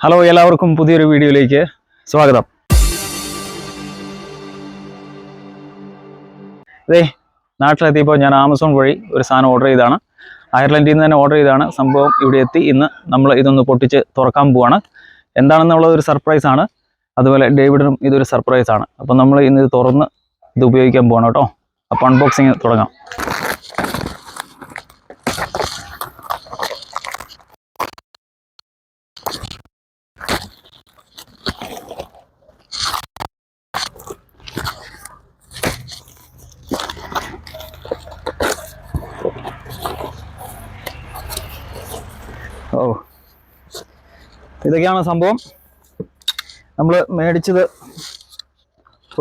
Hello, എല്ലാവർക്കും പുതിയൊരു വീഡിയോയിലേക്ക് സ്വാഗതം. അതെ, നാട്ടിലെത്തിയപ്പോൾ ഞാൻ ആമസോൺ വഴി ഒരു സാധനം ഓർഡർ ചെയ്താണ്. അയർലൻഡിൽ നിന്ന് തന്നെ ഓർഡർ ചെയ്താണ്. സംഭവം ഇവിടെ എത്തി. ഇന്ന് നമ്മൾ ഇതൊന്ന് പൊട്ടിച്ച് തുറക്കാൻ പോവാണ്. എന്താണെന്നുള്ളത് ഒരു സർപ്രൈസാണ്. അതുപോലെ ഡേവിഡിനും ഇതൊരു സർപ്രൈസാണ്. അപ്പം നമ്മൾ ഇന്ന് ഇത് തുറന്ന് ഇത് ഉപയോഗിക്കാൻ പോകണം കേട്ടോ. അപ്പോൾ അൺബോക്സിങ് തുടങ്ങാം. ഓ, ഇതൊക്കെയാണ് സംഭവം. നമ്മൾ മേടിച്ചത്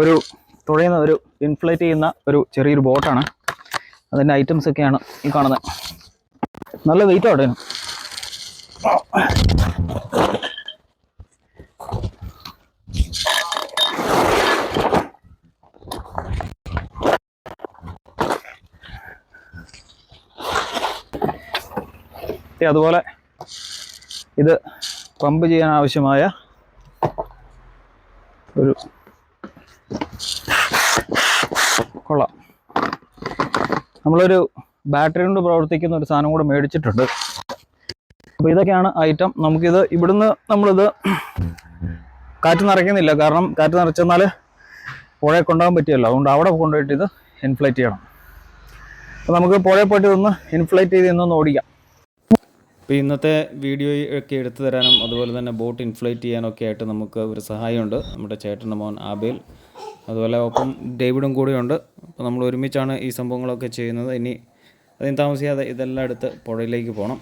ഒരു തുഴയുന്ന ഒരു ഇൻഫ്ലേറ്റ് ചെയ്യുന്ന ഒരു ചെറിയൊരു ബോട്ടാണ്. അതിൻ്റെ ഐറ്റംസ് ഒക്കെയാണ് ഈ കാണുന്നത്. നല്ല വെയിറ്റ് അവിടെ. അതുപോലെ ഇത് പമ്പ് ചെയ്യാൻ ആവശ്യമായ ഒരു കൊള്ളാം. നമ്മളൊരു ബാറ്ററി കൊണ്ട് പ്രവർത്തിക്കുന്ന ഒരു സാധനം കൂടെ മേടിച്ചിട്ടുണ്ട്. അപ്പോൾ ഇതൊക്കെയാണ് ഐറ്റം. നമുക്കിത് ഇവിടുന്ന് നമ്മളിത് കാറ്റ് നിറയ്ക്കുന്നില്ല, കാരണം കാറ്റ് നിറച്ചെന്നാൽ പുഴയെ കൊണ്ടുപോകാൻ പറ്റിയല്ലോ. അതുകൊണ്ട് അവിടെ കൊണ്ടുപോയിട്ട് ഇത് ഇൻഫ്ലേറ്റ് ചെയ്യണം. അപ്പോൾ നമുക്ക് പുഴയെ പോയിട്ട് ഇതൊന്ന് ഇൻഫ്ലേറ്റ് ചെയ്ത് ഇന്നൊന്ന് ഓടിക്കാം. ഇപ്പോൾ ഇന്നത്തെ വീഡിയോ ഒക്കെ എടുത്തു തരാനും അതുപോലെ തന്നെ ബോട്ട് ഇൻഫ്ലേറ്റ് ചെയ്യാനൊക്കെ ആയിട്ട് നമുക്ക് ഒരു സഹായമുണ്ട്. നമ്മുടെ ചേട്ടൻ്റെ മോൻ ആബേൽ, അതുപോലെ ഒപ്പം ഡേവിഡും കൂടെയുണ്ട്. അപ്പോൾ നമ്മൾ ഒരുമിച്ചാണ് ഈ സംഭവങ്ങളൊക്കെ ചെയ്യുന്നത്. ഇനി അതിന് താമസിയാതെ ഇതെല്ലാം എടുത്ത് പുഴയിലേക്ക് പോകണം.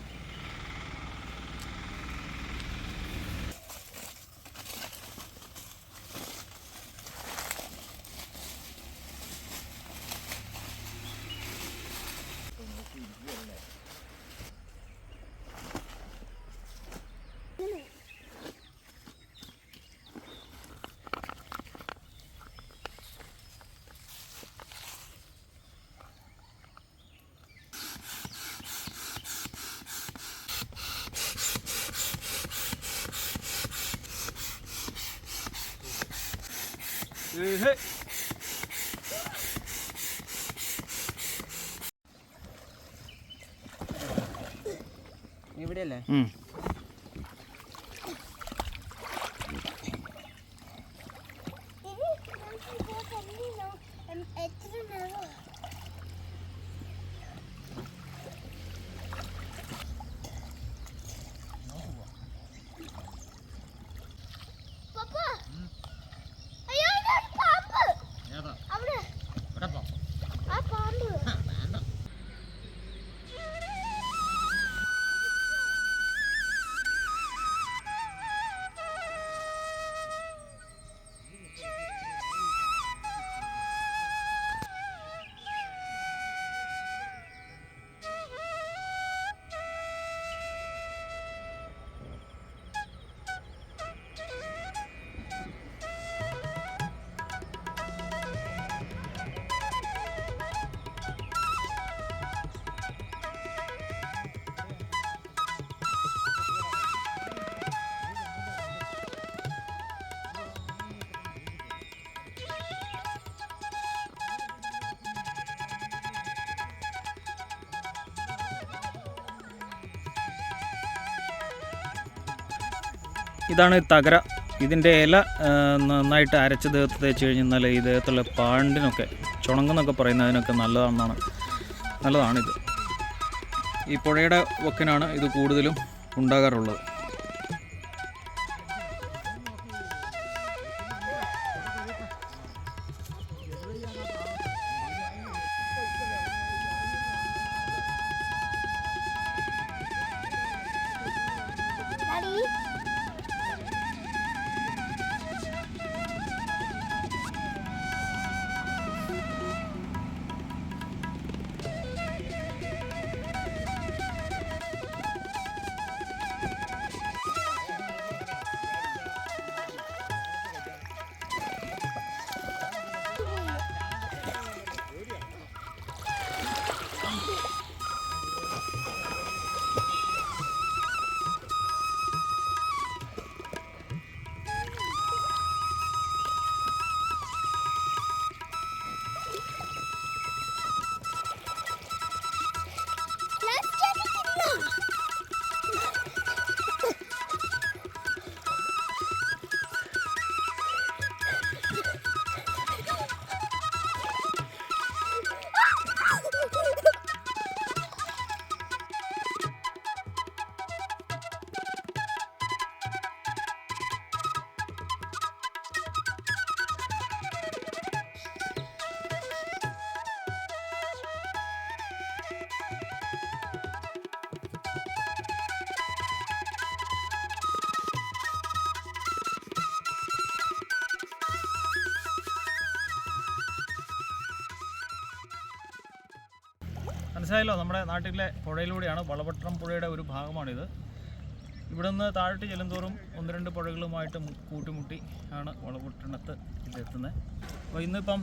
ഇവിടെയല്ലേ? ഇതാണ് തകര. ഇതിൻ്റെ ഇല നന്നായിട്ട് അരച്ച് ദേഹത്ത് തേച്ച് കഴിഞ്ഞാൽ ഈ ദേഹത്തുള്ള പാണ്ടിനൊക്കെ, ചുണങ്ങെന്നൊക്കെ പറയുന്നതിനൊക്കെ നല്ലതാണിത്. ഈ പുഴയുടെ വക്കിനാണ് ഇത് കൂടുതലും ഉണ്ടാകാറുള്ളത്. മനസ്സിലായല്ലോ, നമ്മുടെ നാട്ടിലെ പുഴയിലൂടെയാണ്, വളപട്ടണം പുഴയുടെ ഒരു ഭാഗമാണിത്. ഇവിടെ നിന്ന് താഴോട്ട് ചെല്ലുന്തോറും 1-2 പുഴകളുമായിട്ട് കൂട്ടിമുട്ടി ആണ് വളപട്ടണത്ത് ഇതെത്തുന്നത്. അപ്പോൾ ഇന്നിപ്പം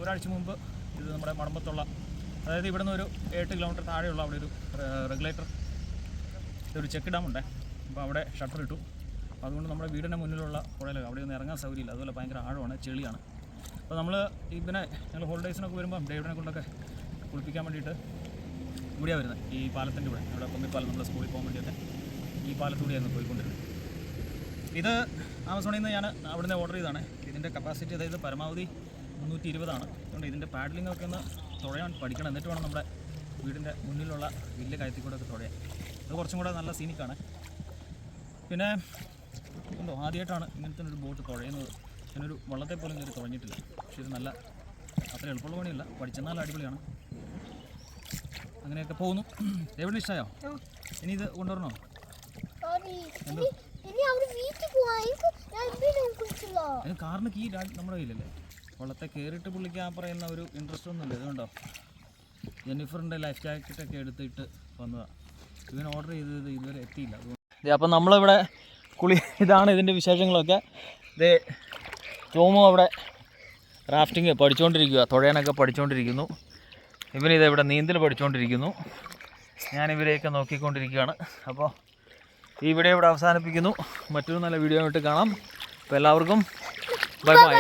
ഒരാഴ്ച മുമ്പ് ഇത് നമ്മുടെ മടമ്പത്തുള്ള, അതായത് ഇവിടെ നിന്ന് ഒരു 8 കിലോമീറ്റർ താഴെയുള്ള അവിടെ ഒരു റെഗുലേറ്റർ ഒരു ചെക്ക് ഡാം ഉണ്ട്. അപ്പോൾ അവിടെ ഷട്ടർ ഇട്ടു. അതുകൊണ്ട് നമ്മുടെ വീടിൻ്റെ മുന്നിലുള്ള പുഴയിൽ അവിടെ ഒന്നും ഇറങ്ങാൻ സൗകര്യമില്ല. അതുപോലെ ഭയങ്കര ആഴമാണ്, ചെളിയാണ്. അപ്പോൾ നമ്മൾ ഇതിനെ ഞങ്ങൾ ഹോളിഡേയ്സിനൊക്കെ വരുമ്പം ഡേവിഡിനെ കൊണ്ടൊക്കെ കുളിപ്പിക്കാൻ വേണ്ടിയിട്ട് ഇവിടെയാണ് വരുന്നത്. ഈ പാലത്തിൻ്റെ ഇവിടെ പൊമ്മിപ്പാലം നമ്മൾ സ്കൂളിൽ പോകാൻ വേണ്ടിയൊക്കെ ഈ പാലത്തൂടെയായിരുന്നു പോയിക്കൊണ്ടിരുന്നത്. ഇത് ആമസോണിൽ നിന്ന് ഞാൻ അവിടുന്ന് ഓർഡർ ചെയ്തതാണ്. ഇതിൻ്റെ കപ്പാസിറ്റി അതായത് പരമാവധി 320 ആണ്. അതുകൊണ്ട് ഇതിൻ്റെ പാഡലിംഗ് ഒക്കെ ഒന്ന് തുഴയാൻ പഠിക്കണം. എന്നിട്ട് വേണം നമ്മുടെ വീടിൻ്റെ മുന്നിലുള്ള വലിയ കയത്തിൽ കൂടെ ഒക്കെ തുഴയാൻ. അത് കുറച്ചും കൂടെ നല്ല സീനിക്കാണ്. പിന്നെ ഉണ്ടോ, ആദ്യമായിട്ടാണ് ഇങ്ങനത്തെ ഒരു ബോട്ട് തുഴയുന്നത്. ഞാനൊരു വള്ളത്തെ പോലും കയറി തുഴഞ്ഞിട്ടില്ല. പക്ഷേ ഇത് നല്ല അത്ര എളുപ്പമുള്ള പണിയല്ല, പഠിച്ചെന്നാൽ അടിപൊളിയാണ്. അങ്ങനെയൊക്കെ പോകുന്നു. എവിടെ ഇഷ്ടമായോ? ഇനി ഇത് കൊണ്ടുവരണോ? കാറിന് കീ നമ്മുടെ കയ്യിലല്ലേ. വള്ളത്തെ കയറിയിട്ട് പുള്ളിക്ക് പറയുന്ന ഒരു ഇൻട്രസ്റ്റ് ഒന്നുമില്ല. ഇതുകൊണ്ടോ ജെന്നിഫറിൻ്റെ ലൈഫ് ജാക്കറ്റൊക്കെ എടുത്തിട്ട് വന്നതാണ്. ഇവൻ ഓർഡർ ചെയ്തത് ഇതുവരെ എത്തിയില്ല. അപ്പം നമ്മളിവിടെ ഇതാണ് ഇതിൻ്റെ വിശേഷങ്ങളൊക്കെ. ഇത് ടോമു അവിടെ റാഫ്റ്റിങ് പഠിച്ചുകൊണ്ടിരിക്കുക, തുഴയാനൊക്കെ പഠിച്ചുകൊണ്ടിരിക്കുന്നു. ഇവനിതിവിടെ നീന്തൽ പഠിച്ചുകൊണ്ടിരിക്കുന്നു. ഞാനിവരെയൊക്കെ നോക്കിക്കൊണ്ടിരിക്കുകയാണ്. അപ്പോൾ ഈ വീഡിയോ ഇവിടെ അവസാനിപ്പിക്കുന്നു. മറ്റൊരു നല്ല വീഡിയോ ആയിട്ട് കാണാം. അപ്പോൾ എല്ലാവർക്കും ബൈ ബൈ.